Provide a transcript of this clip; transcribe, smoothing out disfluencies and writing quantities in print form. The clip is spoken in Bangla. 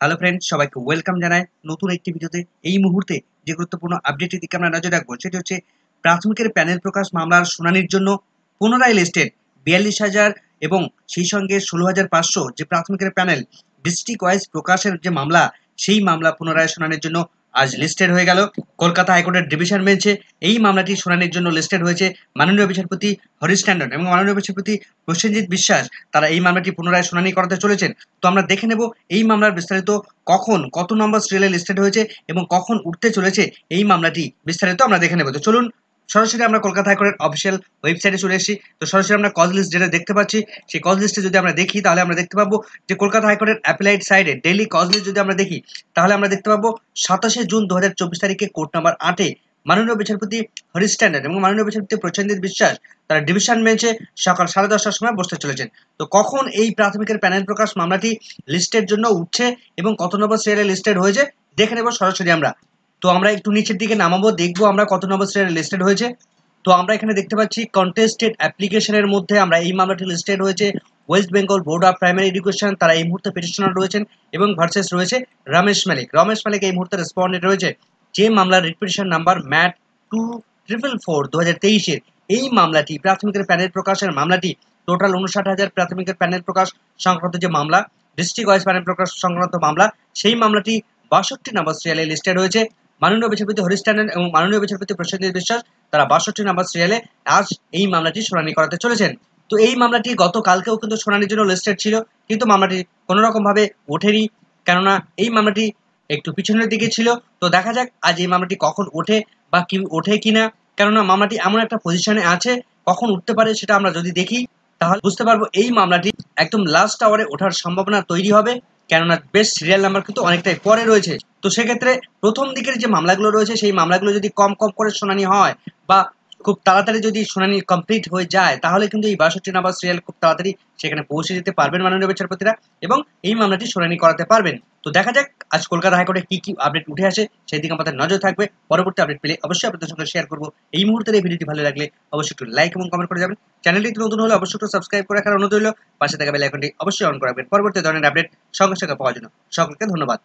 হ্যালো ফ্রেন্ডস, সবাইকে ওয়েলকাম জানাই নতুন একটি ভিডিওতে। এই মুহূর্তে যে গুরুত্বপূর্ণ আপডেটের দিকে আমরা নজর রাখবো সেটি হচ্ছে প্রাথমিকের প্যানেল প্রকাশ মামলার শুনানির জন্য পুনরায় লিস্টেড 42,000 এবং সেই সঙ্গে 16,500 যে প্রাথমিকের প্যানেল ডিস্ট্রিক্ট ওয়াইজ প্রকাশের যে মামলা, সেই মামলা পুনরায় শুনানির জন্য আজ লিস্টেড হয়ে গেল কলকাতা হাইকোর্টের ডিভিশন বেঞ্চে। এই মামলাটি শুনানির জন্য লিস্টেড হয়েছে মাননীয় বিচারপতি হরিশ ট্যান্ডন এবং মাননীয় বিচারপতি প্রসেনজিৎ বিশ্বাস। তারা এই মামলাটি পুনরায় শুনানি করাতে চলেছেন। তো আমরা দেখে নেব এই মামলার বিস্তারিত, কখন কত নম্বর সিরিয়ালে লিস্টেড হয়েছে এবং কখন উঠতে চলেছে এই মামলাটি বিস্তারিত আমরা দেখে নেব। তো চলুন সরাসরি আমরা কলকাতা হাইকোর্টের অফিসিয়াল ওয়েবসাইটে চলে এসেছি। তো সরাসরি আমরা কজ লিস্ট যেটা দেখতে পাচ্ছি, সেই কজ লিস্টে যদি আমরা দেখি তাহলে আমরা দেখতে পাবো যে কলকাতা হাইকোর্টের অ্যাপিলাইট সাইডে ডেইলি কজ লিস্ট যদি আমরা দেখি তাহলে আমরা দেখতে পাবো 27শে জুন 2024 তারিখে কোর্ট নাম্বার 8-এ মাননীয় বিচারপতি হরিশ ট্যান্ডন এবং মাননীয় বিচারপতি প্রসেনজিৎ বিশ্বাস তারা ডিভিশন বেঞ্চে সকাল 10:30টার সময় বসতে চলেছেন। তো কখন এই প্রাথমিকের প্যানেল প্রকাশ মামলাটি লিস্টের জন্য উঠছে এবং কত নম্বর সিরিয়ালে লিস্টেড হয়েছে দেখে নেব সরাসরি আমরা। তো আমরা একটু নিচের দিকে নামাবো, দেখবো আমরা কত নম্বর সিরিয়ালে লিস্টেড হয়েছে। তো আমরা এখানে দেখতে পাচ্ছি কন্টেস্টেড অ্যাপ্লিকেশনের মধ্যে আমরা এই মামলাটি লিস্টেড হয়েছে West Bengal board of primary education, তারা এই মুহূর্তে পিটিশনার রয়েছেন এবং ভার্সেস রয়েছে রমেশ মালিক এই মুহূর্তে রেসপন্ডেন্ট রয়েছে। যে মামলার রিপিটিশন নাম্বার ম্যাট 2444 2023-এর এই মামলাটি প্রাথমিকের প্যানেল প্রকাশের মামলাটি টোটাল 59,000 প্রাথমিকের প্যানেল প্রকাশ সংক্রান্ত যে মামলা, ডিস্ট্রিক্ট ওয়াইজ প্যানেল প্রকাশ সংক্রান্ত মামলা, সেই মামলাটি 62 নম্বর সিরিয়ালে লিস্টেড হয়েছে। মাননীয় বিচারপতি হরিশ ট্যান্ডন এবং মাননীয় বিচারপতি প্রসেনজিৎ বিশ্বাস তারা 62 নম্বর সিরিয়ালে আজ এই মামলাটি শুনানি করাতে চলেছেন। তো এই মামলাটি গতকালকেও কিন্তু শুনানির জন্য লিস্টেড ছিল, কিন্তু মামলাটি কোনো রকম ভাবে ওঠেনি, কেননা এই মামলাটি একটু পিছনের দিকে ছিল। তো দেখা যাক আজ এই মামলাটি কখন ওঠে বা কি ওঠে কিনা, কেননা মামলাটি এমন একটা পজিশনে আছে, কখন উঠতে পারে সেটা আমরা যদি দেখি তাহলে বুঝতে পারবো এই মামলাটি একদম লাস্ট আওয়ারে ওঠার সম্ভাবনা তৈরি হবে, কেননা বেশ সিরিয়াল নাম্বার কিন্তু অনেকটাই পরে রয়েছে। তো সেক্ষেত্রে প্রথম দিকের যে মামলাগুলো রয়েছে সেই মামলাগুলো যদি কম কম করে শুনানি হয় বা খুব তাড়াতাড়ি যদি শুনানি কমপ্লিট হয়ে যায় তাহলে কিন্তু এই 62 নাম্বার সিরিয়াল খুব তাড়াতাড়ি সেখানে পৌঁছে যেতে পারবেন মাননীয় বিচারপতিরা এবং এই মামলাটি শুনানি করাতে পারবেন। তো দেখা যাক আজ কলকাতা হাইকোর্টে কি কি আপডেট উঠে আসে, সেই দিকে আমাদের নজর থাকবে। পরবর্তী আপডেট পেলে অবশ্যই আপনাদের সঙ্গে শেয়ার করবো। এই মুহূর্তের এই ভিডিওটি ভালো লাগলে অবশ্যই একটু লাইক এবং কমেন্ট করে যাবেন। চ্যানেলটি নতুন হলে অবশ্যই একটু সাবস্ক্রাইব করে রাখার অনুরোধ রইল। পাশে থাকা বেল আইকনটি অবশ্যই অন করে রাখবেন পরবর্তী ধরনের আপডেট সঙ্গে সঙ্গে পাওয়ার জন্য। সকলকে ধন্যবাদ।